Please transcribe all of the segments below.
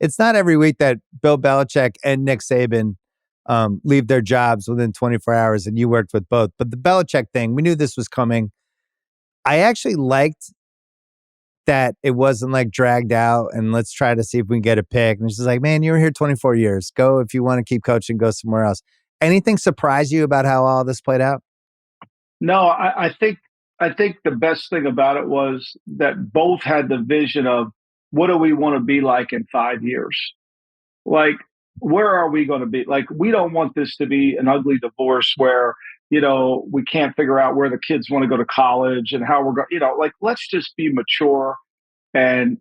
it's not every week that Bill Belichick and Nick Saban leave their jobs within 24 hours, and you worked with both. But the Belichick thing, we knew this was coming. I actually liked that it wasn't like dragged out and let's try to see if we can get a pick. And it's just like, man, you were here 24 years. Go if you want to keep coaching, go somewhere else. Anything surprise you about how all this played out? No, I think the best thing about it was that both had the vision of what do we want to be like in 5 years? Like, where are we going to be? Like, we don't want this to be an ugly divorce where, we can't figure out where the kids want to go to college and how we're going, like, let's just be mature and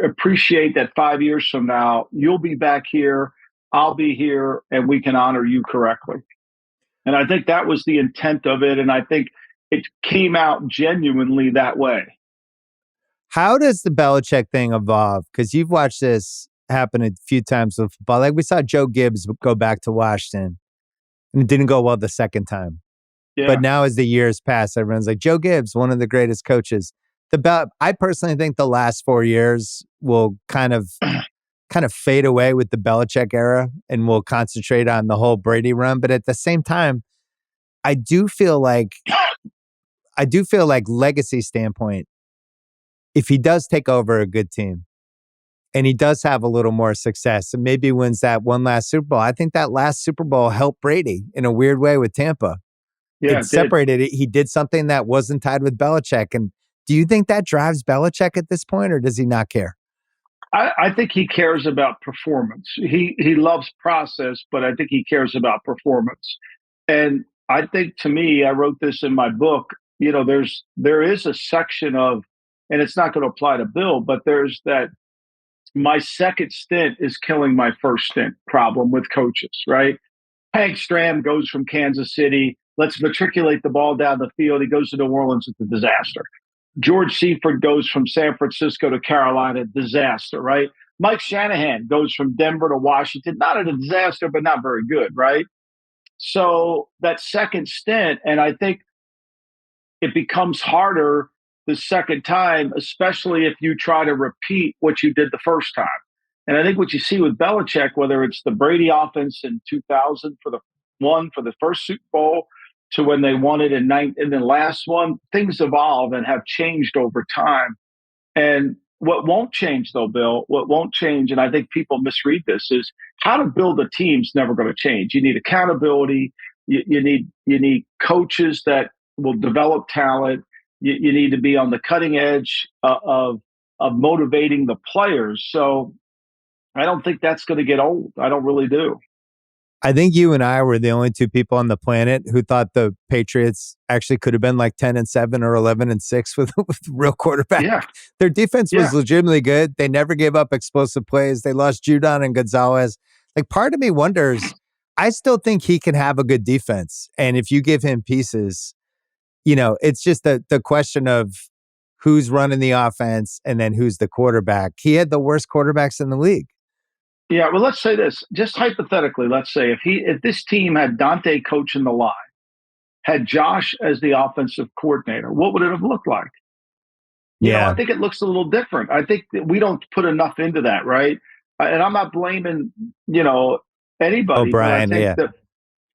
appreciate that 5 years from now, you'll be back here, I'll be here, and we can honor you correctly. And I think that was the intent of it. And I think it came out genuinely that way. How does the Belichick thing evolve? Because you've watched this happen a few times with football. Like we saw Joe Gibbs go back to Washington and it didn't go well the second time. Yeah. But now as the years pass, everyone's like, Joe Gibbs, one of the greatest coaches. I personally think the last 4 years will kind of fade away with the Belichick era and we'll concentrate on the whole Brady run. But at the same time, I do feel like legacy standpoint, if he does take over a good team and he does have a little more success and maybe wins that one last Super Bowl, I think that last Super Bowl helped Brady in a weird way with Tampa. Yeah, it separated it. He did something that wasn't tied with Belichick. And do you think that drives Belichick at this point, or does he not care? I think he cares about performance. He loves process, but I think he cares about performance. And I think, to me, I wrote this in my book, there is a section of, and it's not going to apply to Bill, but there's that my second stint is killing my first stint problem with coaches, right? Hank Stram goes from Kansas City. Let's matriculate the ball down the field. He goes to New Orleans. It's a disaster. George Seifert goes from San Francisco to Carolina. Disaster, right? Mike Shanahan goes from Denver to Washington. Not a disaster, but not very good, right? So that second stint, and I think it becomes harder the second time, especially if you try to repeat what you did the first time. And I think what you see with Belichick, whether it's the Brady offense in 2000 for the first Super Bowl, to when they won it in the last one, things evolve and have changed over time. And what won't change, though, Bill, and I think people misread this, is how to build a team's never going to change. You need accountability. You need coaches that will develop talent. You need to be on the cutting edge of motivating the players. So I don't think that's going to get old. I don't really do. I think you and I were the only two people on the planet who thought the Patriots actually could have been like 10-7 or 11-6 with real quarterback. Yeah. Their defense was legitimately good. They never gave up explosive plays. They lost Judon and Gonzalez. Like, part of me wonders, I still think he can have a good defense. And if you give him pieces, it's just the question of who's running the offense and then who's the quarterback. He had the worst quarterbacks in the league. Yeah, well, let's say this. Just hypothetically, let's say if this team had Dante coaching the line, had Josh as the offensive coordinator, what would it have looked like? I think it looks a little different. I think that we don't put enough into that, right? And I'm not blaming, anybody. O'Brien, but I think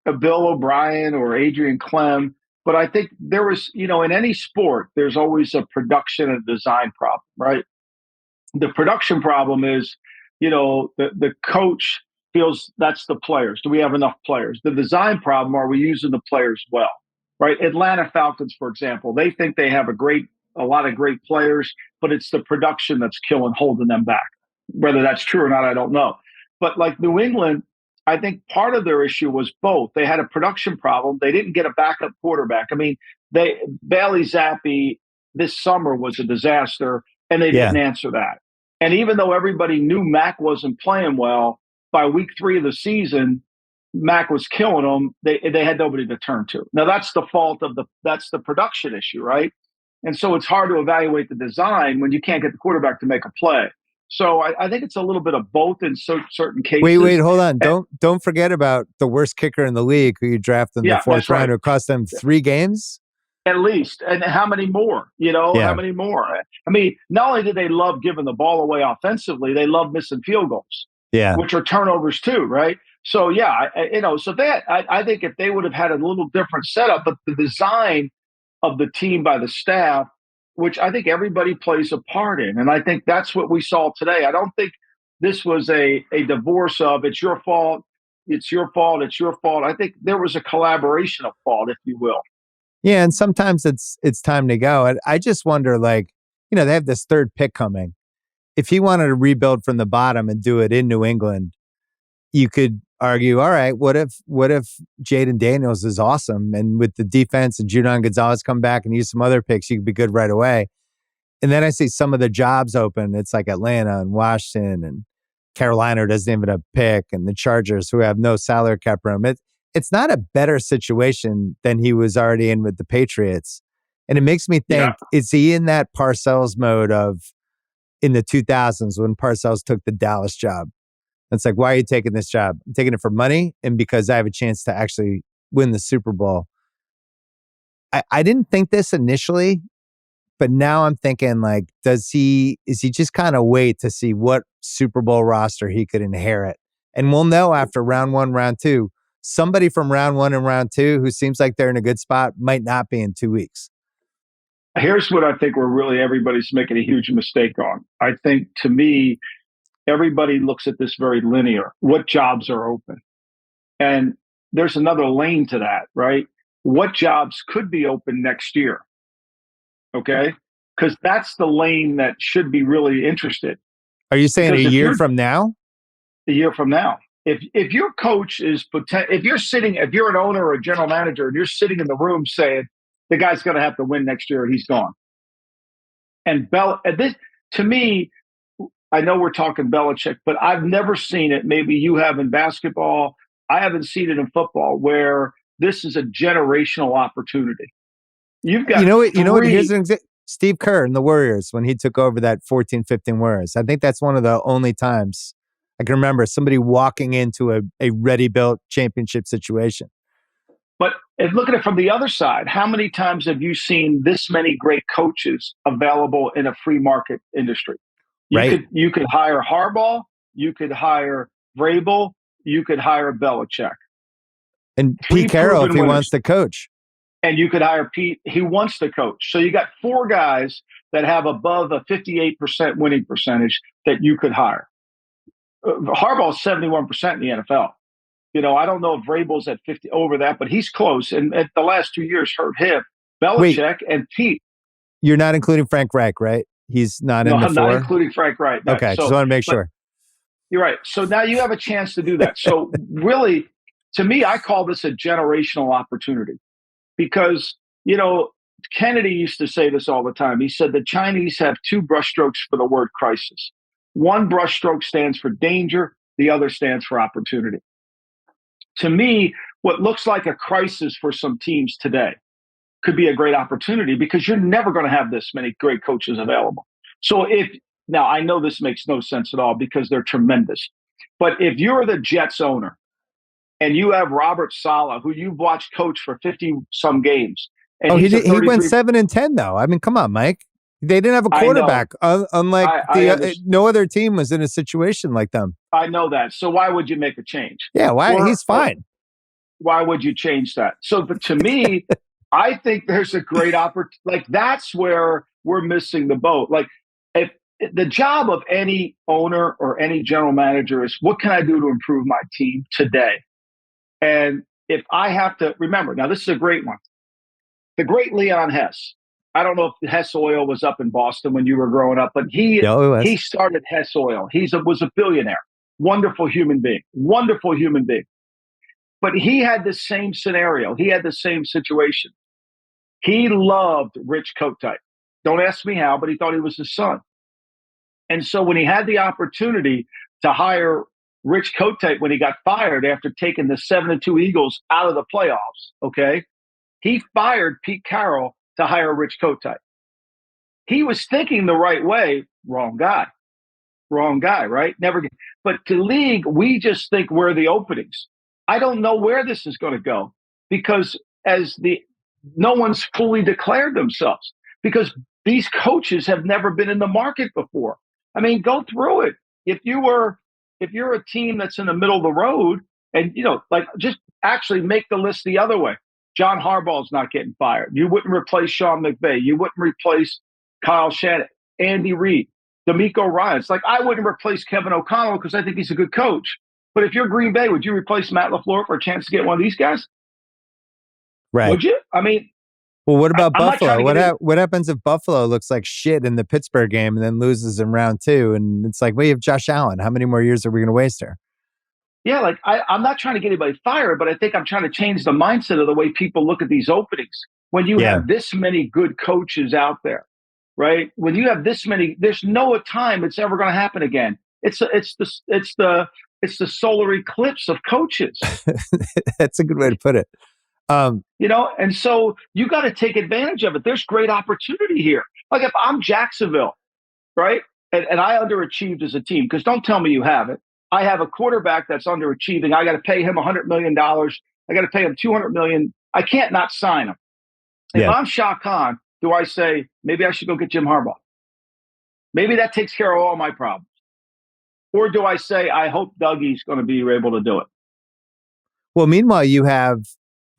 that Bill O'Brien or Adrian Clem. But I think there was, in any sport, there's always a production and design problem, right? The production problem is, the coach feels that's the players. Do we have enough players? The design problem, are we using the players well, right? Atlanta Falcons, for example, they think they have a lot of great players, but it's the production that's holding them back. Whether that's true or not, I don't know. But like New England, I think part of their issue was both. They had a production problem. They didn't get a backup quarterback. I mean, Bailey Zappi this summer was a disaster, and they didn't answer that. And even though everybody knew Mac wasn't playing well, by week 3 of the season, Mac was killing them. They had nobody to turn to. Now that's the fault that's the production issue, right? And so it's hard to evaluate the design when you can't get the quarterback to make a play. So I think it's a little bit of both in certain cases. Wait, hold on. Don't forget about the worst kicker in the league who you drafted in the fourth round, who cost them 3 games. At least. And how many more? How many more? I mean, not only did they love giving the ball away offensively, they love missing field goals. Yeah. which are turnovers too, right? So yeah, so that I think if they would have had a little different setup, but the design of the team by the staff, which I think everybody plays a part in, and I think that's what we saw today. I don't think this was a divorce of it's your fault, it's your fault, it's your fault. I think there was a collaboration of fault, if you will. Yeah. And sometimes it's time to go. And I just wonder, like, they have this third pick coming. If he wanted to rebuild from the bottom and do it in New England, you could argue, all right, what if Jaden Daniels is awesome, and with the defense and Judon Gonzalez come back and use some other picks, you could be good right away. And then I see some of the jobs open. It's like Atlanta and Washington and Carolina doesn't even have a pick, and the Chargers who have no salary cap room. It's not a better situation than he was already in with the Patriots. And it makes me Yeah. think, is he in that Parcells mode of in the 2000s when Parcells took the Dallas job? It's like, why are you taking this job? I'm taking it for money and because I have a chance to actually win the Super Bowl. I didn't think this initially, but now I'm thinking, like, is he just kind of wait to see what Super Bowl roster he could inherit? And we'll know after round one, round two. Somebody from round one and round two who seems like they're in a good spot might not be in 2 weeks. Here's what I think everybody's making a huge mistake on. I think, to me, everybody looks at this very linear. What jobs are open? And there's another lane to that, right? What jobs could be open next year? Okay. Because that's the lane that should be really interested. Are you saying a Because year from now? a year from now, if your coach is if you're an owner or a general manager and you're sitting in the room saying the guy's going to have to win next year and he's gone, and this, to me, I know we're talking Belichick, but I've never seen it. Maybe you have in basketball. I haven't seen it in football where this is a generational opportunity. You've got You know what? Here's three. an example. Steve Kerr and the Warriors, when he took over that 14-15 Warriors. I think that's one of the only times I can remember somebody walking into a ready-built championship situation. But look at it from the other side. How many times have you seen this many great coaches available in a free market industry? Right. You could hire Harbaugh, you could hire Vrabel, you could hire Belichick. And Three Pete Carroll, if proven he winners. wants to coach. And you could hire Pete. He wants to coach. So you got four guys that have above a 58% winning percentage that you could hire. Harbaugh's 71% in the NFL. I don't know if Vrabel's at 50 over that, but he's close. And at the last 2 years hurt him. Wait, Belichick and Pete. you're not including Frank Reich, right? He's not No, in the I'm not four? including Frank Wright. No. Okay, just So, want to make but sure. you're right. So now you have a chance to do that. So really, to me, I call this a generational opportunity because, Kennedy used to say this all the time. He said the Chinese have two brushstrokes for the word crisis. One brushstroke stands for danger. The other stands for opportunity. To me, what looks like a crisis for some teams today could be a great opportunity because you're never going to have this many great coaches available. So now I know this makes no sense at all because they're tremendous. But if you're the Jets owner and you have Robert Saleh, who you've watched coach for 50 some games, and He he's a did, he went 33. 7-10 though. I mean, come on, Mike. They didn't have a I know. quarterback, unlike no other team was in a situation like them. I know that. So why would you make a change? Yeah, why? He's fine. Why would you change that? So, but to me, I think there's a great opportunity. Like, that's where we're missing the boat. Like, if the job of any owner or any general manager is, what can I do to improve my team today? And if I have to remember, now this is a great one. The great Leon Hess. I don't know if Hess Oil was up in Boston when you were growing up, but he started Hess Oil. Was a billionaire. Wonderful human being. Wonderful human being. But he had the same scenario. He had the same situation. He loved Rich Kotite. Don't ask me how, but he thought he was his son. And so when he had the opportunity to hire Rich Kotite when he got fired after taking the 7-2 Eagles out of the playoffs, okay, he fired Pete Carroll to hire Rich Kotite. He was thinking the right way. Wrong guy, right? Never. But to league, we just think we're the openings. I don't know where this is going to go because no one's fully declared themselves because these coaches have never been in the market before. I mean, go through it. If you were if you're a team that's in the middle of the road, and like just actually make the list the other way. John Harbaugh's not getting fired. You wouldn't replace Sean McVay. You wouldn't replace Kyle Shanahan, Andy Reid, D'Amico Ryan. It's like I wouldn't replace Kevin O'Connell because I think he's a good coach. But if you're Green Bay, would you replace Matt LaFleur for a chance to get one of these guys? Right. Would you? I mean, well, what about I'm not trying Buffalo? to get What happens if Buffalo looks like shit in the Pittsburgh game and then loses in round 2? And it's like, we have Josh Allen. How many more years are we going to waste here? Yeah, like I'm not trying to get anybody fired, but I think I'm trying to change the mindset of the way people look at these openings. When you have this many good coaches out there, right? When you have this many, there's no time it's ever going to happen again. It's the solar eclipse of coaches. That's a good way to put it. And so you got to take advantage of it. There's great opportunity here. Like if I'm Jacksonville, right, and I underachieved as a team, because don't tell me you haven't. I have a quarterback that's underachieving. I got to pay him $100 million. I got to pay him $200 million. I can't not sign him. If I'm Shah Khan, do I say, maybe I should go get Jim Harbaugh? Maybe that takes care of all my problems. Or do I say, I hope Dougie's going to be able to do it? Well, meanwhile, you have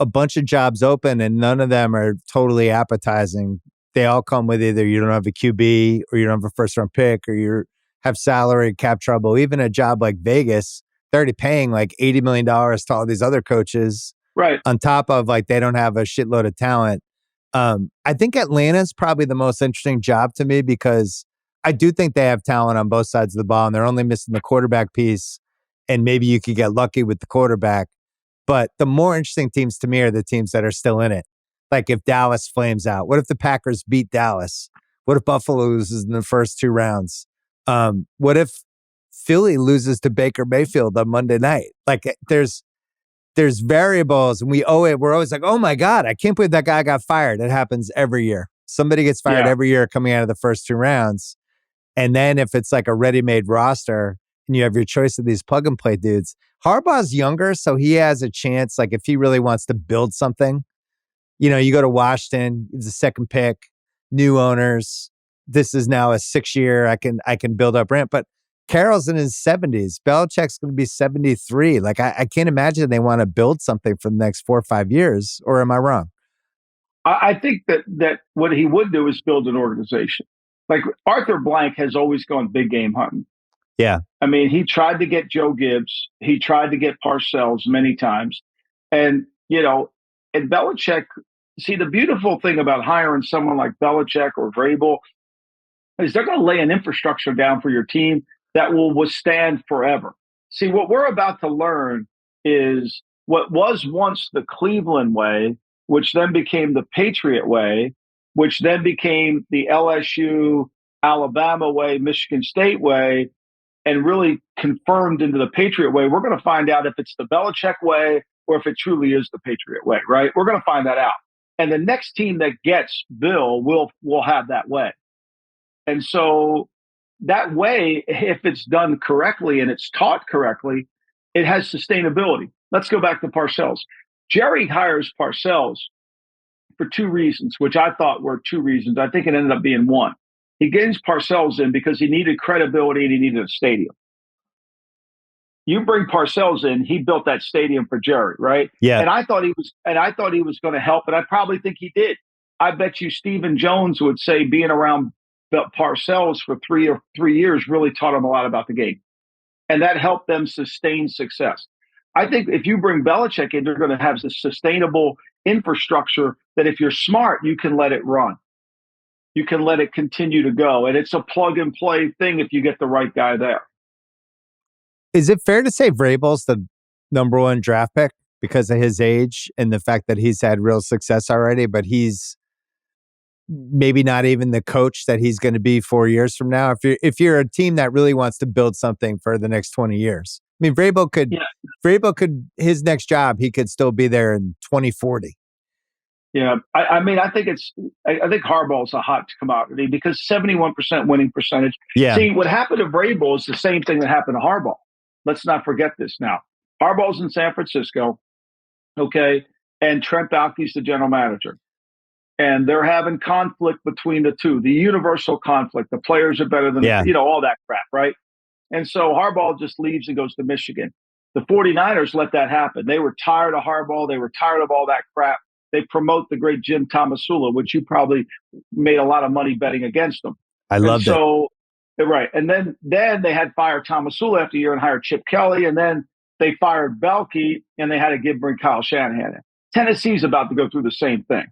a bunch of jobs open and none of them are totally appetizing. They all come with either you don't have a QB or you don't have a first round pick or you have salary cap trouble. Even a job like Vegas, they're already paying like $80 million to all these other coaches. Right. On top of like, they don't have a shitload of talent. I think Atlanta's probably the most interesting job to me because I do think they have talent on both sides of the ball and they're only missing the quarterback piece. And maybe you could get lucky with the quarterback. But the more interesting teams to me are the teams that are still in it. Like if Dallas flames out, what if the Packers beat Dallas? What if Buffalo loses in the first 2 rounds? What if Philly loses to Baker Mayfield on Monday night? Like there's variables and we're always like, oh my God, I can't believe that guy got fired. It happens every year. Somebody gets fired every year coming out of the first 2 rounds. And then if it's like a ready-made roster and you have your choice of these plug and play dudes, Harbaugh's younger, so he has a chance. Like if he really wants to build something, you go to Washington, it's a second pick, new owners. This is now a 6-year. I can build up rent. But Carroll's in his 70s. Belichick's going to be 73. Like I can't imagine they want to build something for the next 4 or 5 years. Or am I wrong? I think that what he would do is build an organization. Like Arthur Blank has always gone big game hunting. Yeah. I mean, he tried to get Joe Gibbs. He tried to get Parcells many times. And, and Belichick, see, the beautiful thing about hiring someone like Belichick or Vrabel is they're going to lay an infrastructure down for your team that will withstand forever. See, what we're about to learn is what was once the Cleveland way, which then became the Patriot way, which then became the LSU, Alabama way, Michigan State way, and really confirmed into the Patriot way. We're going to find out if it's the Belichick way or if it truly is the Patriot way, right? We're going to find that out. And the next team that gets Bill will have that way. And so that way, if it's done correctly and it's taught correctly, it has sustainability. Let's go back to Parcells. Jerry hires Parcells for 2 reasons, which I thought were 2 reasons. I think it ended up being 1. He gets Parcells in because he needed credibility and he needed a stadium. You bring Parcells in, he built that stadium for Jerry, right? Yeah. And I thought he was going to help, and I probably think he did. I bet you Stephen Jones would say being around Parcells for 3 years really taught him a lot about the game. And that helped them sustain success. I think if you bring Belichick in, you're going to have this sustainable infrastructure that if you're smart, you can let it run. You can let it continue to go. And it's a plug and play thing if you get the right guy there. Is it fair to say Vrabel's the number 1 draft pick because of his age and the fact that he's had real success already, but he's maybe not even the coach that he's going to be 4 years from now? If you're a team that really wants to build something for the next 20 years, I mean, Vrabel could, his next job, he could still be there in 2040. Yeah, I mean, I think Harbaugh's a hot commodity because 71% winning percentage. Yeah. See, what happened to Vrabel is the same thing that happened to Harbaugh. Let's not forget this now. Harbaugh's in San Francisco, okay, and Trent Baalke's the general manager. And they're having conflict between the two, the universal conflict. The players are better than, all that crap, right? And so Harbaugh just leaves and goes to Michigan. The 49ers let that happen. They were tired of Harbaugh. They were tired of all that crap. They promote the great Jim Tomasula, which you probably made a lot of money betting against them. I And loved it. so, right. And then they had fired Tomasula after a year and hired Chip Kelly. And then they fired Belke and they had to bring Kyle Shanahan in. Tennessee's about to go through the same thing,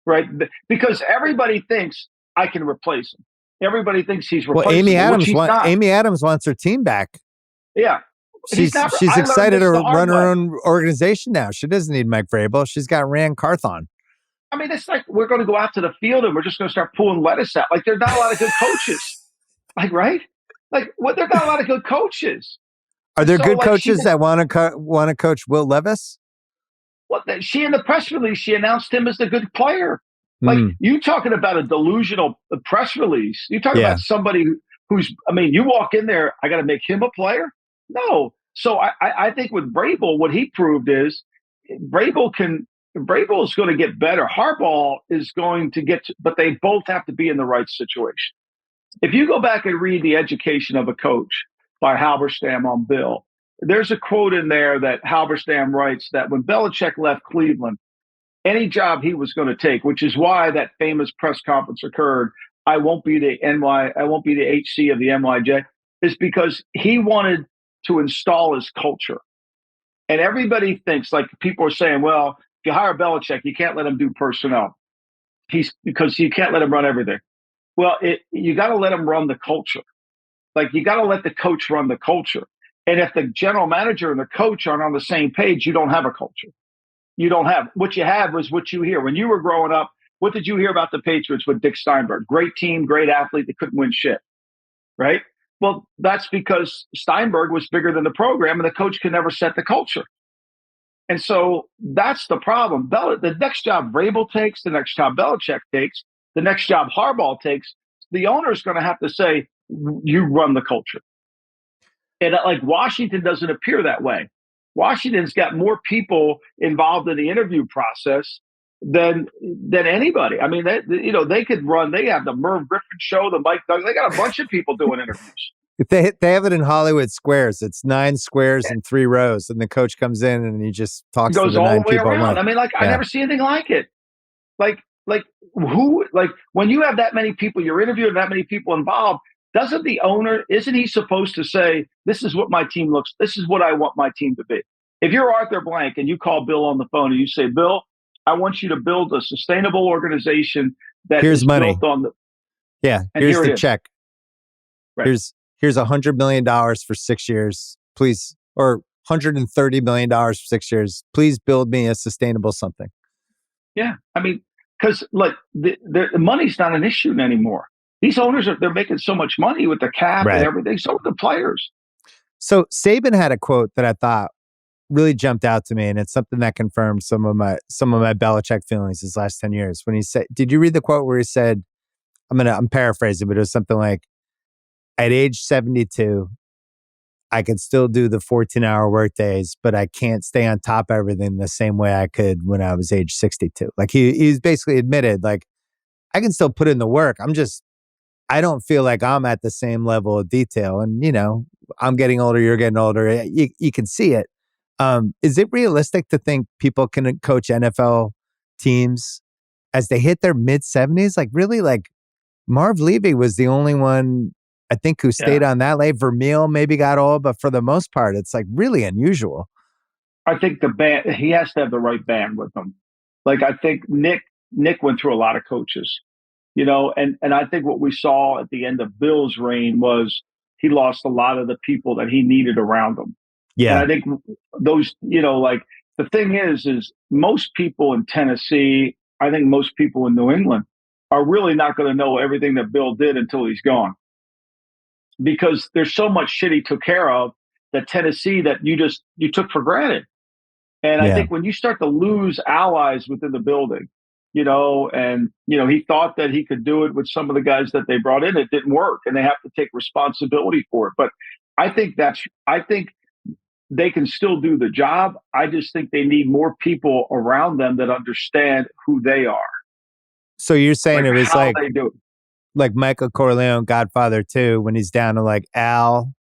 right? Because everybody thinks I can replace him. Everybody thinks he's replaceable. Amy Adams wants her team back. Yeah. She's excited to run her own organization now. She doesn't need Mike Vrabel. She's got Rand Carthon. I mean, it's like we're going to go out to the field and we're just going to start pulling lettuce out. Like, there's not a lot of good coaches. Like, right? Like, there's not a lot of good coaches. Are there good coaches that want to coach Will Levis? Well, she in the press release, she announced him as the good player. Like, you talking about a delusional press release. You talking about somebody who's, I mean, you walk in there, I got to make him a player? No. So I think with Vrabel, what he proved is Vrabel is going to get better. Harbaugh is going to get, but they both have to be in the right situation. If you go back and read The Education of a Coach by Halberstam on Bill, there's a quote in there that Halberstam writes that when Belichick left Cleveland, any job he was going to take, which is why that famous press conference occurred, I won't be the HC of the NYJ, is because he wanted to install his culture. And everybody thinks, like people are saying, well, if you hire Belichick, you can't let him do personnel. Because you can't let him run everything. Well, you got to let him run the culture. Like, you got to let the coach run the culture. And if the general manager and the coach aren't on the same page, you don't have a culture. You don't have. What you have was what you hear. When you were growing up, what did you hear about the Patriots with Dick Steinberg? Great team, great athlete, they couldn't win shit, right? Well, that's because Steinberg was bigger than the program and the coach could never set the culture. And so that's the problem. The next job Vrabel takes, the next job Belichick takes, the next job Harbaugh takes, the owner's going to have to say, you run the culture. And like Washington doesn't appear that way. Washington's got more people involved in the interview process than anybody. I mean, they could run. They have the Merv Griffin show, the Mike Douglas. They got a bunch of people doing interviews. They have it in Hollywood Squares. It's 9 squares and 3 rows, and the coach comes in and he just talks to the 9 people. Around. I mean, I never see anything like it. Like when you have that many people, you're interviewing that many people involved. Doesn't the owner, isn't he supposed to say, this is what my team looks, this is what I want my team to be? If you're Arthur Blank and you call Bill on the phone and you say, Bill, I want you to build a sustainable organization that here's is money. built on the. Yeah, here's the check. Right. Here's $100 million for 6 years, please, or $130 million for 6 years. Please build me a sustainable something. Yeah, I mean, because like the money's not an issue anymore. These owners they're making so much money with the cap and everything. So are the players. So Saban had a quote that I thought really jumped out to me, and it's something that confirmed some of my Belichick feelings his last 10 years. When he said, did you read the quote where he said, I'm paraphrasing, but it was something like, at age 72, I could still do the 14-hour work days, but I can't stay on top of everything the same way I could when I was age 62. Like he's basically admitted, like, I can still put in the work. I don't feel like I'm at the same level of detail. And, I'm getting older, you're getting older. You can see it. Is it realistic to think people can coach NFL teams as they hit their mid-70s? Like, really, like, Marv Levy was the only one, I think, who stayed on that late. Vermeil maybe got old, but for the most part, it's like really unusual. I think he has to have the right band with him. Like, I think Nick went through a lot of coaches. And I think what we saw at the end of Bill's reign was he lost a lot of the people that he needed around him. Yeah. And I think those, like the thing is most people in Tennessee, I think most people in New England are really not going to know everything that Bill did until he's gone. Because there's so much shit he took care of that Tennessee that you took for granted. And I think when you start to lose allies within the building, he thought that he could do it with some of the guys that they brought in. It didn't work, and they have to take responsibility for it. But I think they can still do the job. I just think they need more people around them that understand who they are. So you're saying it was like Michael Corleone, Godfather 2, when he's down to like Al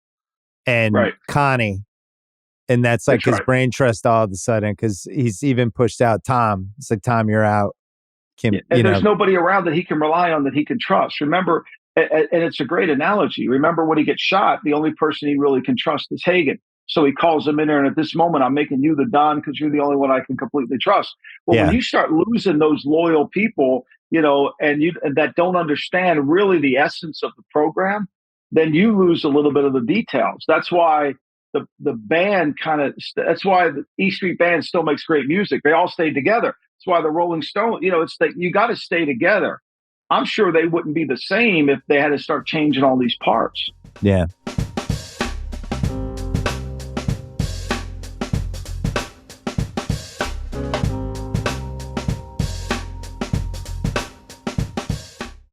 and Right. Connie. And that's like That's his right. brain trust all of a sudden because he's even pushed out Tom. It's like, Tom, you're out. Kim, And there's nobody around that he can rely on, that he can trust. Remember, and it's a great analogy. Remember, when he gets shot, the only person he really can trust is Hagen. So he calls him in there, and at this moment, I'm making you the Don because you're the only one I can completely trust. Well, when yeah, you start losing those loyal people, and that don't understand really the essence of the program, then you lose a little bit of the details. That's why the band that's why the E Street Band still makes great music. They all stayed together. That's why the Rolling Stone, it's that you got to stay together. I'm sure they wouldn't be the same if they had to start changing all these parts. yeah.